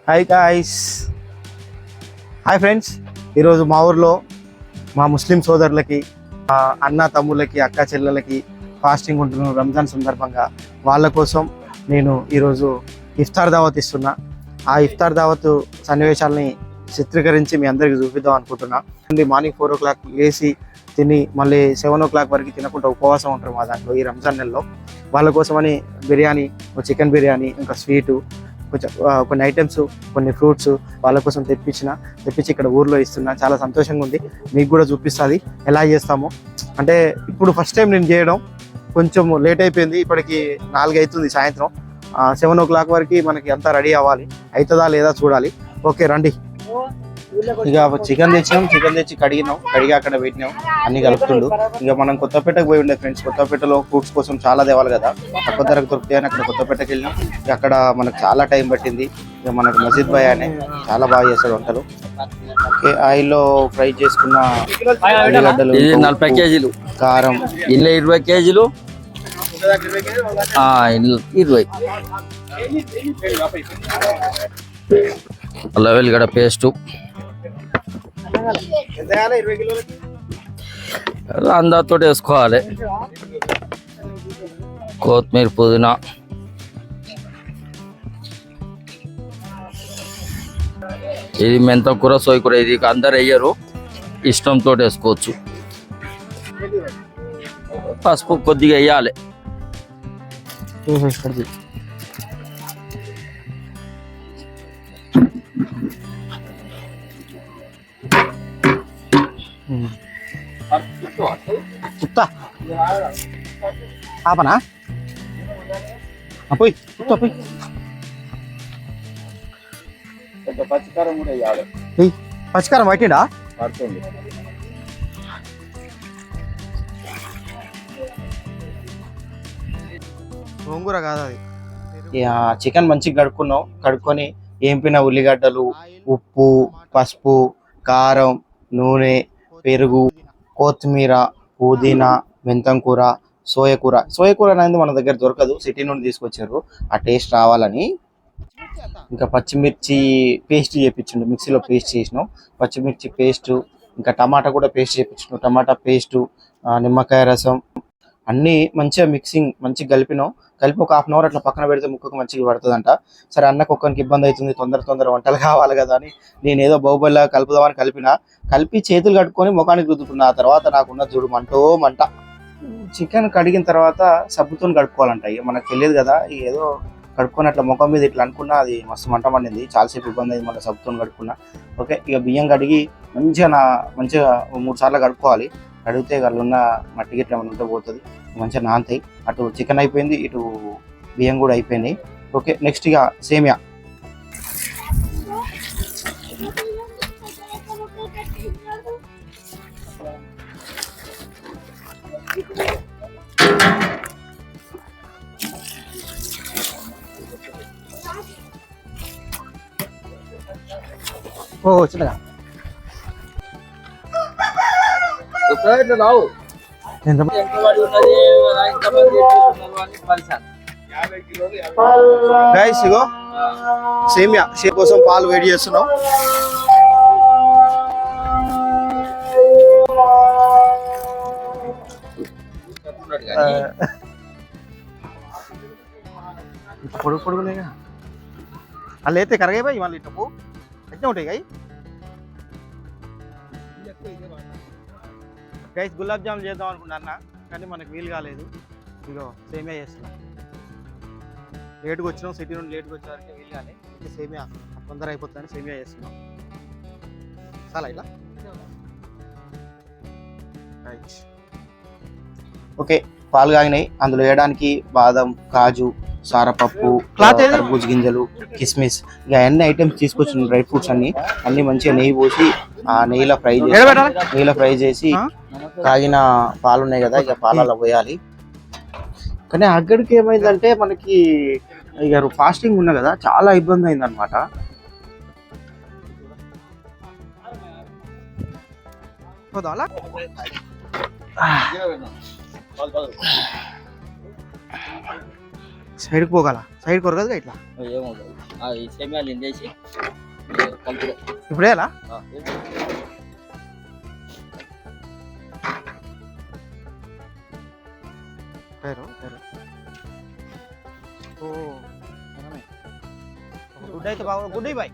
Hi guys, hi friends. ఈరోజు మా ఊర్లో మా ముస్లిం సోదరులకి, అన్న తమ్ముళ్ళకి, అక్క చెల్లెలకి ఫాస్టింగ్ ఉంటున్న రంజాన్ సందర్భంగా వాళ్ళ కోసం నేను ఈరోజు ఇఫ్తార్ దావత్ ఇస్తున్నా. ఆ ఇఫ్తార్ దావత్ సన్నివేశాలని చిత్రీకరించి మీ అందరికీ చూపిద్దాం అనుకుంటున్నా. మార్నింగ్ 4 o'clock లేచి తిని మళ్ళీ 7 o'clock వరకు తినకుండా ఉపవాసం ఉంటారు మా దాంట్లో ఈ రంజాన్ నెలలో. వాళ్ళ కోసమని బిర్యానీ, చికెన్ బిర్యానీ, ఇంకా స్వీటు, కొంచెం కొన్ని ఐటమ్స్, కొన్ని ఫ్రూట్స్ వాళ్ళ కోసం తెప్పించి ఇక్కడ ఊర్లో ఇస్తున్నా. చాలా సంతోషంగా ఉంది. మీకు కూడా చూపిస్తుంది ఎలా చేస్తామో. అంటే ఇప్పుడు ఫస్ట్ టైం నేను చేయడం, కొంచెం లేట్ అయిపోయింది. ఇప్పటికి 4 అవుతుంది సాయంత్రం. 7 o'clock వరకు మనకి అంతా రెడీ అవ్వాలి. అవుతుందా లేదా చూడాలి. ఓకే రండి. ఇక చికెన్ తెచ్చి కడిగి అక్కడ పెట్టినాం, అన్ని కలుపుతుండు. ఇక మనం కొత్తపేటకు పోయి ఉండే ఫ్రెండ్స్. కొత్తపేటలో ఫ్రూట్స్ కోసం చాలా తేవాలి కదా, తక్కువ ధరకు దొరుకుతాయని అక్కడ కొత్తపేటకి వెళ్ళినాం. అక్కడ మనకు చాలా టైం పట్టింది. ఇక మనకు మసీద్ భాయ్ అనే చాలా బాగా చేస్తాడు వంటలు. ఓకే, ఆయిల్లో ఫ్రై చేసుకున్న ఉల్లిగడ్డలు, 40 kg కారం, ఇల్లు 20 kg, ఇల్లు 20. అల్లం వెల్లిగడ్డ పేస్టు, అందాతో వేసుకోవాలి. కొత్తిమీర, పుదీనా, ఇది మెంతం కూర, సోయ కూర. ఇది అందరు వేయరు, ఇష్టంతో వేసుకోవచ్చు. పసుపు కొద్దిగా వేయాలి. ఆపనా పోయి పోయి. పచ్చికారం కూడా వేయాలి. పచ్చికారం పట్టిండా? పడుతుంది. గోంగూర కాదు అది. చికెన్ మంచిగా కడుక్కొని ఏంపిన ఉల్లిగడ్డలు, ఉప్పు, పసుపు, కారం, నూనె, పెరుగు, కొత్తిమీర, పుదీనా, మెంతం కూర, సోయ కూర అనేది మన దగ్గర దొరకదు, సిటీ నుండి తీసుకొచ్చారు ఆ టేస్ట్ రావాలని. ఇంకా పచ్చిమిర్చి పేస్ట్ చేయించిండు, మిక్సీలో పేస్ట్ చేసినాం. పచ్చిమిర్చి పేస్టు, ఇంకా టమాటా కూడా పేస్ట్ చేయించినాం. టమాటా పేస్టు, నిమ్మకాయ రసం అన్నీ మంచిగా మంచిగా కలిపినాం. కలిపి ఒక 1/2 hour అట్లా పక్కన పెడితే ముక్కకు మంచిగా పడుతుందంట. సరే, అన్నకు ఒక్కరికి ఇబ్బంది అవుతుంది, తొందర వంటలు కావాలి కదా అని నేను ఏదో బాహుబలిలా కలుపుదామని కలిపి చేతులు కట్టుకొని ముఖానికి రుద్దుకున్నా. ఆ తర్వాత నాకున్న చూడు మంట. చికెన్ కడిగిన తర్వాత సబ్బుతో కడుక్కోవాలంట. ఇక మనకు తెలియదు కదా, ఏదో కడుక్కొని అట్లా ముఖం మీద ఇట్లా అనుకున్నా, అది మస్తు మంట మండింది. చాలాసేపు ఇబ్బంది అయింది, మళ్ళీ సబ్బుతో కడుక్కున్నా. ఓకే, ఇక బియ్యం కడిగి మంచిగా 3 సార్లు కడుక్కోవాలి. కడిగితే ఉన్న మట్టి గిట్ల ఏమైనా ఉంటే పోతుంది, మంచిగా నానతాయి. అటు చికెన్ అయిపోయింది, ఇటు బియ్యం కూడా అయిపోయినాయి. ఓకే, నెక్స్ట్ ఇక సేమియా. చిన్నగా గైస్, ఇగో సేమియా కోసం పాలు వేడి చేస్తున్నాం. పొడుగులేగా అలా అయితే కరగాయి మళ్ళీ ఇట్లా ఎట్లా ఉంటాయి గైస్. గులాబ్ జామున్ చేద్దాం అనుకున్నా కానీ మనకు వీలు కాలేదు. ఇదిగో సేమియా చేస్తున్నాం. లేట్గా వచ్చినాం, సిటీ నుండి లేట్గా వచ్చేవారికి వీలు కాలే. సేమియా తొందర అయిపోతుందని సేమియా చేస్తున్నాం. చాలా ఇలా ఓకే, పాలు కాగినాయి. అందులో వేయడానికి బాదం, కాజు, సారపప్పు, కర్బూజ గింజలు, కిస్మిస్, ఇక అన్ని ఐటమ్స్ తీసుకొచ్చిన డ్రై ఫ్రూట్స్ అన్ని మంచిగా నెయ్యి పోసి ఆ నెయ్యిలో ఫ్రై చేసి కాగిన పాలు ఉన్నాయి కదా, ఇక పాలలో పోయాలి. కానీ అక్కడికి ఏమైందంటే మనకి ఇక ఫాస్టింగ్ ఉన్నా కదా, చాలా ఇబ్బంది అయింది అనమాట. సైడ్కి పోగల, సైడ్ కొరగదుగా ఇట్లా. ఈ సేమియాలు ఇందేసి కలుపుడే. ఇప్పుడు ఎలా గుడ్ అయితే బాగా గుడ్ బాయ్.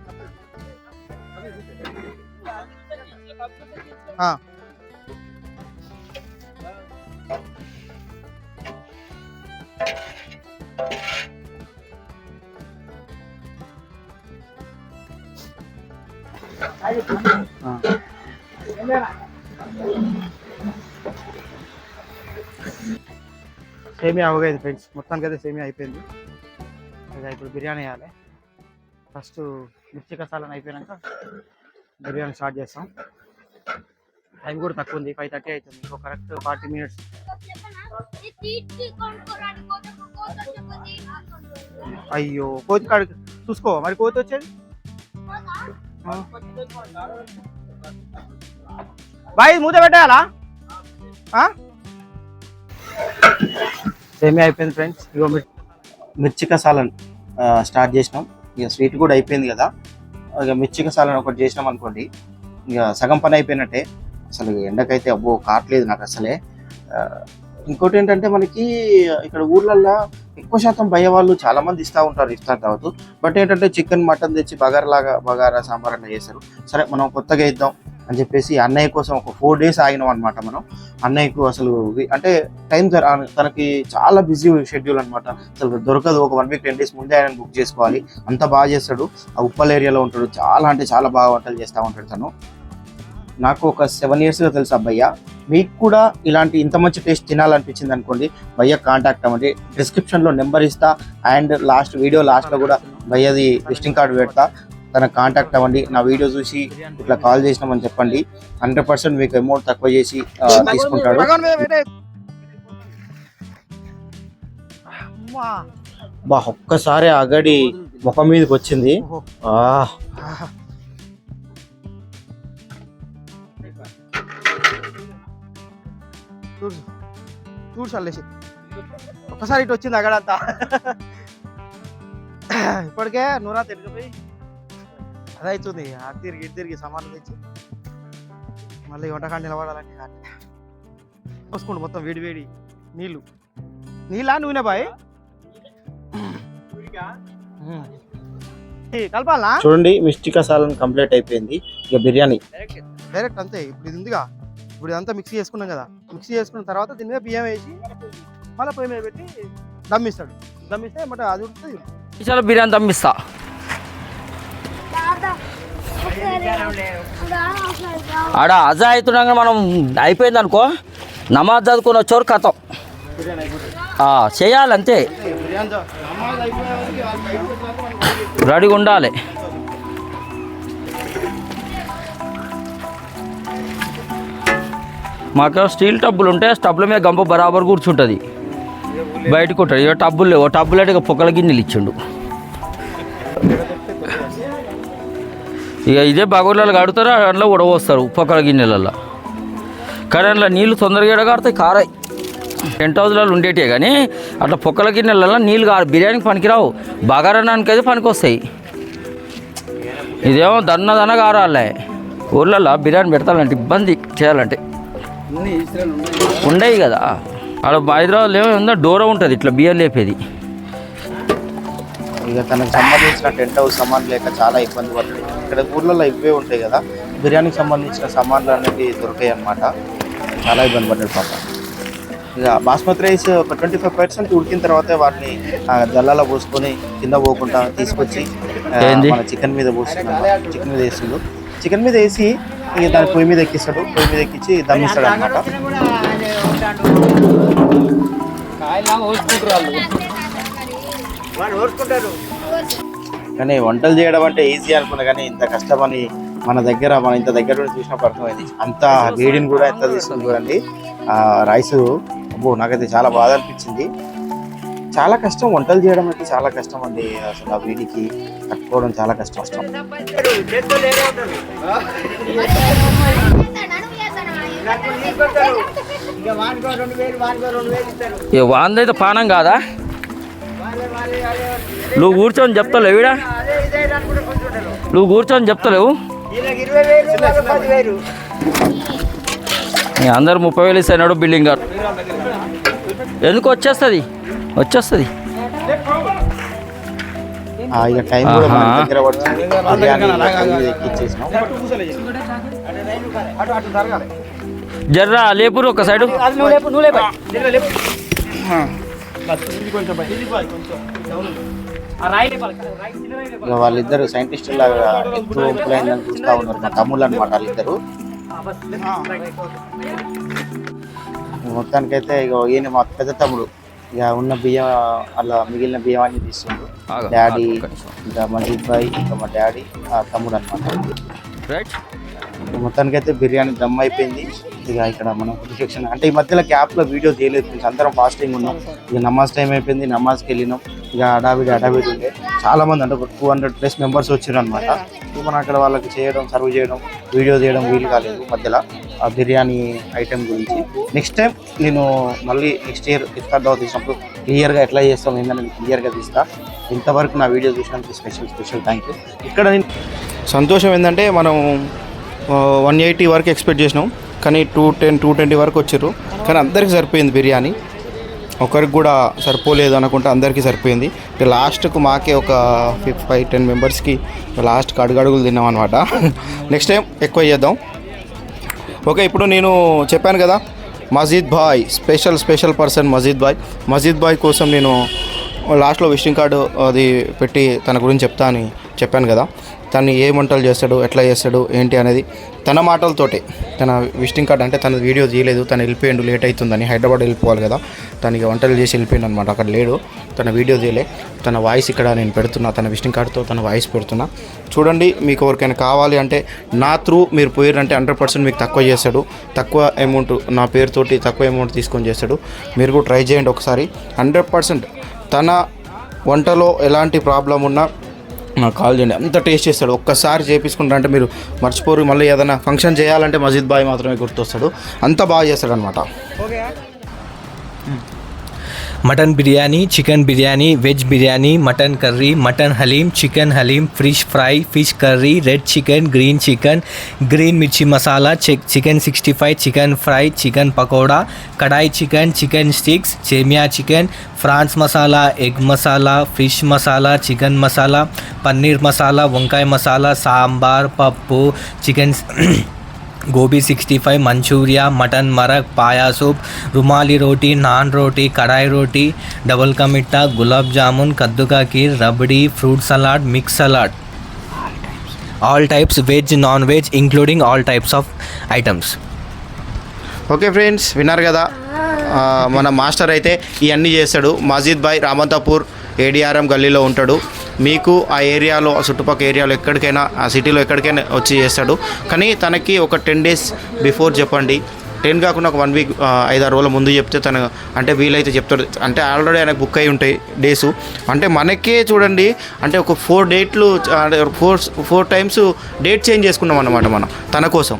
సేమియా అవగైంది ఫ్రెండ్స్, మొత్తానికి అయితే సేమియా అయిపోయింది. ఇక ఇప్పుడు బిర్యానీ వేయాలి. ఫస్ట్ మిర్చి కసాలని అయిపోయాక బిర్యానీ స్టార్ట్ చేస్తాం. టైం కూడా తక్కువ ఉంది, 5:30 అవుతుంది. ఇంకో కరెక్ట్ 40 minutes. అయ్యో కోతి కాడ చూసుకో మరి, కోతి వచ్చేది. బాయ్ మూత పెట్టేయాలా? సేమియా అయిపోయింది ఫ్రెండ్స్. ఇగో మిర్చి కసాలను స్టార్ట్ చేసినాం. ఇక స్వీట్ కూడా అయిపోయింది కదా, ఇక మిర్చి కసాలను ఒకటి చేసినాం అనుకోండి, ఇక సగం పని అయిపోయినట్టే. అసలు ఎండకైతే అబ్బో కావట్లేదు నాకు అసలే. ఇంకోటి ఏంటంటే మనకి ఇక్కడ ఊర్లల్లో ఎక్కువ శాతం బయ్య వాళ్ళు చాలా మంది ఇస్తూ ఉంటారు ఇఫ్తార్ దావతు. బట్ ఏంటంటే చికెన్ మటన్ తెచ్చి బగారా సాంబార్ అట్లా చేస్తారు. సరే మనం కొత్తగా ఇద్దాం అని చెప్పేసి అన్నయ్య కోసం ఒక 4 days ఆగినాం అనమాట. మనం అన్నయ్యకు అసలు అంటే టైం తనకి చాలా బిజీ షెడ్యూల్ అనమాట. అసలు దొరకదు. ఒక 1 week 10 days ముందే ఆయన బుక్ చేసుకోవాలి. అంత బాగా చేస్తాడు. ఆ ఉప్పల్ ఏరియాలో ఉంటాడు. చాలా అంటే చాలా బాగా వంటలు చేస్తూ ఉంటాడు తను. నాకు ఒక 7 yearsగా తెలుసు అబ్బయ్య. మీకు కూడా ఇలాంటి ఇంత మంచి టేస్ట్ తినాలనిపించింది అనుకోండి, భయ్య కాంటాక్ట్ అవ్వండి. డిస్క్రిప్షన్లో నెంబర్ ఇస్తా అండ్ వీడియో లాస్ట్లో కూడా భయ్యది విజిటింగ్ కార్డు పెడతా. తన కాంటాక్ట్ అవ్వండి. నా వీడియో చూసి ఇట్లా కాల్ చేసినామని చెప్పండి. 100% మీకు అమౌంట్ తక్కువ చేసి తీసుకుంటాడు. బా ఒక్కసారి అగడి ముఖం మీదకి వచ్చింది. చూడు చల్లేసి ఒక్కసారి ఇటు వచ్చింది అగడంతా. ఇప్పటికే నూరా తిరిగిపోయి అదే అవుతుంది. తిరిగి సామాన్లు తెచ్చి మళ్ళీ వంటకాడ నిలబడాలంటే పోసుకుంటు మొత్తం వేడి నీళ్ళ నూనె బాయ్ కలపాలా. చూడండి మిర్చి కసాలను కంప్లీట్ అయిపోయింది. ఇక బిర్యానీ డైరెక్ట్ అంతే. ఇప్పుడు ఇది ఉందిగా, ఇప్పుడు ఇదంతా మిక్సీ చేసుకున్నాం కదా. మిక్సీ చేసుకున్న తర్వాత దీని మీద బియ్యం వేసి మళ్ళీ పొయ్యి మీద పెట్టి దమ్మిస్తాడు. దమ్మిస్తే బట్ అది ఉంటుంది. బిర్యానీ దమ్మిస్తా. ఆడ అజా అవుతుండగా మనం అయిపోయింది అనుకో, నమాజ్ చదువుకుని వచ్చేవారు కథం చేయాలంతే. రెడీగా ఉండాలి. మాకు స్టీల్ టబ్బులు ఉంటాయి. టబ్బుల మీద గంప బరాబర్ కూర్చుంటుంది, బయటకు ఉంటుంది. ఇక టబ్బులు లేవు. టబ్బులు అంటే ఇక పొక్కల గిన్నెలు ఇచ్చిండు. ఇక ఇదే బగోర్లలో కడుతారు, అందులో ఉడవస్తారు పొక్కల గిన్నెలలో. కానీ అందులో నీళ్ళు తొందరగా ఎడగారుతాయి, కారాయి. టెంట్ హౌస్లలో ఉండేటివి కానీ అట్లా పొక్కల గిన్నెలలో నీళ్ళు బిర్యానీకి పనికిరావు. బగారానికి అయితే పనికి వస్తాయి. ఇదేమో దన్న కారాలే. ఊర్లలో బిర్యానీ పెడతాలంటే ఇబ్బంది చేయాలంటే ఉండేవి కదా. అక్కడ హైదరాబాద్లో ఏమో ఉందో డోరా ఉంటుంది ఇట్లా బియ్యం లేపేది. ఇక తనకు సంబంధించిన టెంట్ హౌస్ సామాన్లు లేక చాలా ఇబ్బంది పడుతుంది. ఇక్కడ ఊర్లలో ఇవే ఉంటాయి కదా, బిర్యానీకి సంబంధించిన సామాన్లు అనేవి దొరికాయి అన్నమాట. చాలా ఇబ్బంది పడ్డాడు పాప. ఇక బాస్మతి రైస్ ఒక 25% ఉడికిన తర్వాత వాటిని జల్లాలో పోసుకొని కింద పోకుండా తీసుకొచ్చి మన చికెన్ మీద పోస్తున్నాడు. చికెన్ మీద వేస్తుండు. చికెన్ మీద వేసి ఇక దాని పొయ్యి మీద ఎక్కిస్తాడు. పొయ్యి మీద ఎక్కించి దమ్మిస్తాడు అనమాట. కానీ వంటలు చేయడం అంటే ఈజీ అనుకున్నా, కానీ ఇంత కష్టమని మన ఇంత దగ్గర నుండి చూసినప్పుడు అర్థమైంది. అంత వేడిని కూడా ఎంత తీసుకుని చూడండి. రైస్ అబ్బో నాకైతే చాలా బాధ అనిపించింది. చాలా కష్టం వంటలు చేయడం అంటే, చాలా కష్టం అండి. అసలు ఆ వేడికి తట్టుకోవడం చాలా కష్టం. వాందైతే పానం కాదా? నువ్వు కూర్చొని చెప్తలేవు ఈడ, నువ్వు కూర్చొని చెప్తలేవు. అందరు 30,000 ఇస్తాడు బిల్డింగ్ గారు. ఎందుకు వచ్చేస్తుంది ఇక టైం కూడా మన దగ్గర పడుతుంది. బిర్యానీ ఎక్కిచ్చేసినాం. జర్రా లేపురు ఒక సైడు. వాళ్ళిద్దరు సైంటిస్ట్ లాగా ఎక్కువ ఎంప్లాయ్ చూస్తూ ఉన్నారు. మా తమ్ముళ్ళు అనమాట వాళ్ళిద్దరు. మొత్తానికైతే ఇక ఈయన మా పెద్ద తమ్ముడు ఇక ఉన్న బియ్యం అలా మిగిలిన బియ్యం అన్ని తీస్తుండ్రు. డాడీ ఇంకా మజీద్ భాయ్ ఇంకా మా డాడీ తమ్ముడు అనమాట. మొత్తానికైతే బిర్యానీ దమ్ అయిపోయింది. ఇక ఇక్కడ మనం సెక్షన్ అంటే ఈ మధ్యలో గ్యాప్లో వీడియో తీయలేదు. అందరం ఫాస్టింగ్ ఉన్నాం. ఇక నమాజ్ టైం అయిపోయింది, నమాజ్కి వెళ్ళినాం. ఇక అడావిడి ఉండే చాలామంది అంటే 200+ మెంబర్స్ వచ్చారు అనమాట. మనం అక్కడ వాళ్ళకి చేయడం, సర్వ్ చేయడం, వీడియో తీయడం వీలు కాలేదు మధ్యలో ఆ బిర్యానీ ఐటెం గురించి. నెక్స్ట్ టైం నేను మళ్ళీ నెక్స్ట్ ఇయర్ ఇఫ్తార్ దావత్ తీసినప్పుడు క్లియర్గా ఎట్లా చేస్తాం ఏంటని నేను క్లియర్గా తీస్తా. ఇంతవరకు నా వీడియో చూసినందుకు స్పెషల్ థ్యాంక్ యూ. ఇక్కడ నేను సంతోషం ఏంటంటే మనం 180 వరకు ఎక్స్పెక్ట్ చేసినాం, కానీ 220 వరకు వచ్చారు. కానీ అందరికీ సరిపోయింది బిర్యానీ, ఒకరికి కూడా సరిపోలేదు అనుకుంటే అందరికీ సరిపోయింది. లాస్ట్కు మాకే ఒక 5-10 మెంబర్స్కి లాస్ట్కి అడుగులు తిన్నాం అనమాట. నెక్స్ట్ టైం ఎక్కువ చేద్దాం. ఓకే, ఇప్పుడు నేను చెప్పాను కదా మజీద్ భాయ్ స్పెషల్ పర్సన్ మజీద్ భాయ్ కోసం నేను లాస్ట్లో విజిటింగ్ కార్డు అది పెట్టి తన గురించి చెప్తా అని చెప్పాను కదా. తను ఏ వంటలు చేస్తాడు, ఎట్లా చేస్తాడు ఏంటి అనేది తన మాటలతోటే. తన విజిటింగ్ కార్డ్ అంటే తన వీడియో తీయలేదు, తను వెళ్ళిపోయాడు లేట్ అవుతుందని. హైదరాబాద్ వెళ్ళిపోవాలి కదా, తనకి వంటలు చేసి వెళ్ళిపోయాడు అనమాట. అక్కడ లేడు, తన వీడియో తీయలే. తన వాయిస్ ఇక్కడ నేను పెడుతున్నా, తన విజిటింగ్ కార్డ్తో తన వాయిస్ పెడుతున్నా. చూడండి, మీకు ఎవరికైనా కావాలి అంటే నా త్రూ మీరు పోయారంటే 100% మీకు తక్కువ చేస్తాడు. తక్కువ అమౌంట్ నా పేరుతోటి తక్కువ అమౌంట్ తీసుకొని చేస్తాడు. మీరు కూడా ట్రై చేయండి ఒకసారి. 100% తన వంటలో ఎలాంటి ప్రాబ్లం ఉన్నా నాకు కాల్ చేయండి. అంత టేస్ట్ చేస్తాడు. ఒక్కసారి చేయించుకుంటారంటే మీరు మర్చిపోరు. మళ్ళీ ఏదైనా ఫంక్షన్ చేయాలంటే మజీద్ భాయ్ మాత్రమే గుర్తొస్తాడు. అంత బాగా చేస్తాడు అనమాట. Mutton biryani, chicken biryani, veg biryani, mutton curry, mutton haleem, chicken haleem, fish fry, fish curry, red chicken, green mirchi masala, chicken 65, chicken fry, chicken pakora, kadai chicken, chicken sticks, semiya chicken, prawns masala, egg masala, fish masala, chicken masala, paneer masala, vankaya masala, sambar, pappu, chicken gobi 65, Manchuria, mutton मरक, पाया सूप, रुमाली रोटी, नान रोटी, कढ़ाई रोटी, double का मिठा, गुलाब जामुन, कद्दू का खीर, rabri, fruit salad, mix salad, all types veg, non-veg, including all types of items. Okay friends, విన్నారు కదా మన మాస్టర్ అయితే ఇవన్నీ చేస్తాడు. మజీద్ భాయ్ రామంతాపూర్ ADRM గల్లీలో ఉంటాడు. మీకు ఆ ఏరియాలో చుట్టుపక్కల ఏరియాలో ఎక్కడికైనా ఆ సిటీలో ఎక్కడికైనా వచ్చి చేస్తాడు. కానీ తనకి ఒక 10 days బిఫోర్ చెప్పండి. 10 కాకుండా ఒక 1 week 5-6 రోజుల ముందు చెప్తే తను అంటే వీలైతే చెప్తాడు. అంటే ఆల్రెడీ ఆయనకు బుక్ అయి ఉంటాయి డేసు. అంటే మనకే చూడండి, అంటే ఒక 4 డేట్లు 4 times డేట్ చేంజ్ చేసుకున్నాం అన్నమాట మనం తన కోసం.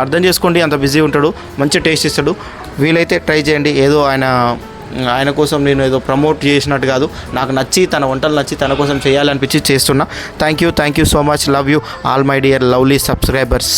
అర్థం చేసుకోండి, అంత బిజీ ఉంటాడు. మంచి టేస్ట్ ఇస్తాడు. వీలైతే ట్రై చేయండి. ఏదో ఆయన కోసం నేను ఏదో ప్రమోట్ చేసినట్టు కాదు, నాకు నచ్చి తన వంటలు నచ్చి తన కోసం చేయాలనిపించి చేస్తున్నా. Thank you so much. Love you all my dear lovely subscribers.